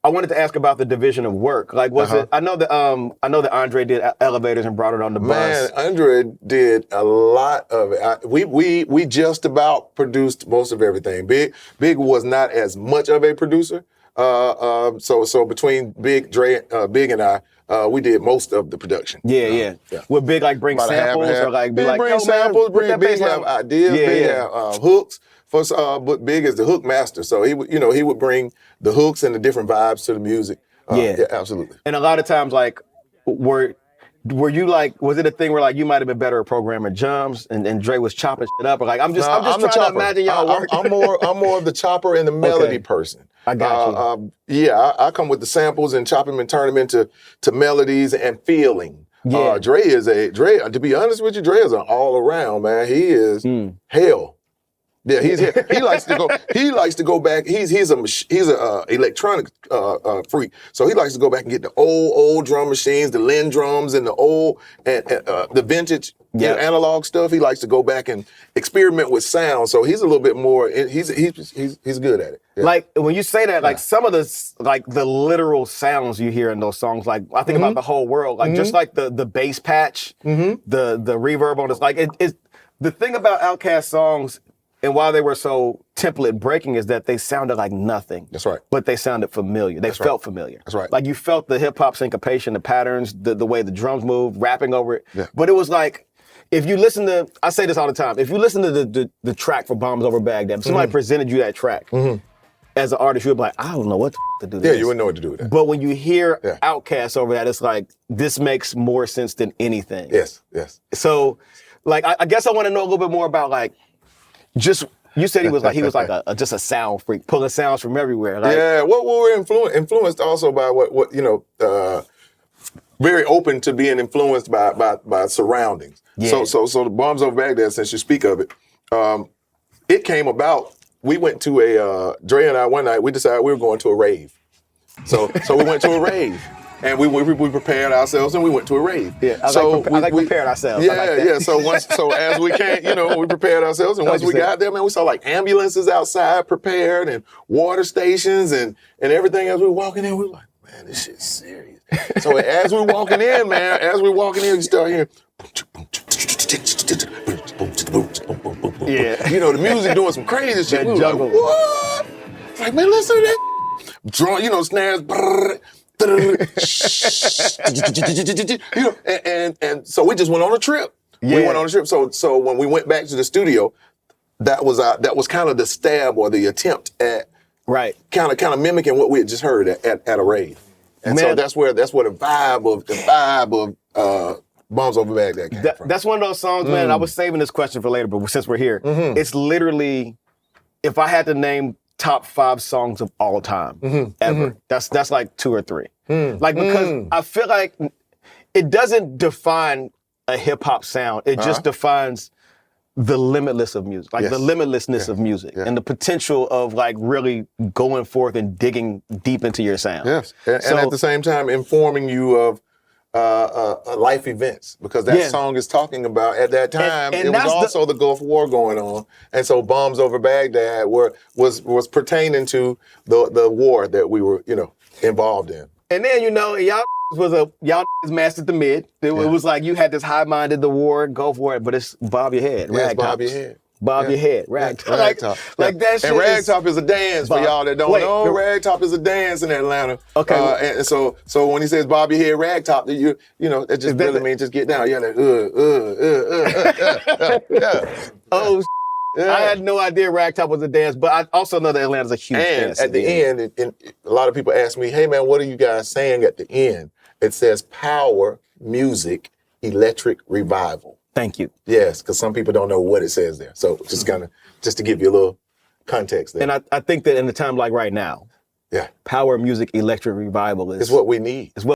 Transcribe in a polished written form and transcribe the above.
I wanted to ask about the division of work. Like, was it? I know that Andre did elevators and brought it on the bus. Man, Andre did a lot of it. We just about produced most of everything. Big was not as much of a producer. So between Big and I, we did most of the production. Yeah. Would Big like bring About samples or like be Big like, bring yo, samples, man, Big have ideas, Big have hooks. But Big is the hook master, so he would bring the hooks and the different vibes to the music. Yeah, absolutely. And a lot of times, like, were you like, was it a thing where like you might have been better at programming drums and Dre was chopping shit up? Or like, I'm just trying to imagine y'all working. I'm more of the chopper and the melody person. I got you. I come with the samples and chop them and turn them into melodies and feeling. Yeah. Dre, to be honest with you, Dre is an all around, man. He is hell. Yeah, he likes to go back. He's a electronic freak, so he likes to go back and get the old drum machines, the Lin drums, and the old and the vintage analog stuff. He likes to go back and experiment with sound. So he's a little bit more. He's good at it. Yeah. Like when you say that, like some of the literal sounds you hear in those songs, like I think about The Whole World, like just like the bass patch, the reverb on this. Like it's the thing about Outkast songs. And why they were so template breaking is that they sounded like nothing. That's right. But they sounded familiar. They felt familiar. That's right. Like you felt the hip hop syncopation, the patterns, the way the drums moved, rapping over it. Yeah. But it was like, if you listen to, I say this all the time, if you listen to the track for Bombs Over Baghdad, if somebody presented you that track, as an artist, you'd be like, I don't know what to do with this. Yeah, you wouldn't know what to do with that. But when you hear Outkast over that, it's like, this makes more sense than anything. Yes. So, like, I guess I want to know a little bit more about, like, just, you said he was like just a sound freak, pulling sounds from everywhere. Like, yeah, what we're influenced also by what very open to being influenced by surroundings. Yeah. So the Bombs Over Baghdad, since you speak of it, it came about. We went to Dre and I one night. We decided we were going to a rave. So we went to a rave. And we prepared ourselves and we went to a rave. Yeah, I like prepared ourselves. Yeah. So as we came, we prepared ourselves, and once we got there, man, we saw like ambulances outside prepared and water stations and everything. As we were walking in, we were like, man, this shit's serious. So as we're walking in, you start hearing. Yeah. The music doing some crazy shit. That We were jungle. like, what? It's like, man, listen to that. Drum, snares. And so we just went on a trip. Yeah. We went on a trip. So when we went back to the studio, that was kind of the stab or the attempt at kind of mimicking what we had just heard at a rave. And so that's where the vibe of Bombs Over Baghdad came from. That's one of those songs, man. I was saving this question for later, but since we're here, it's literally, if I had to name top 5 songs of all time ever. That's like 2 or 3. Like, because I feel like it doesn't define a hip hop sound. It just defines the limitless of music, like the limitlessness of music and the potential of like really going forth and digging deep into your sound. Yes, and at the same time informing you of life events, because that song is talking about at that time and it was also the Gulf War going on, and so Bombs Over Baghdad was pertaining to the war that we were involved in. And then y'all mastered the mid. It was like you had this high-minded the war, go for it, but it's bob your head, rag bob your head. Bob your head, ragtop. Like that shit. And ragtop is a dance for y'all that don't know. Ragtop is a dance in Atlanta. Okay. And so when he says bob your head, ragtop, that just really means just get down. You're like, Oh, I had no idea ragtop was a dance, but I also know that Atlanta's a huge dance. And at the end, and a lot of people ask me, hey man, what are you guys saying at the end? It says power, music, electric revival. Thank you. Yes, because some people don't know what it says there. So just to give you a little context there. And I think that in a time like right now, power, music, electric revival is what we need.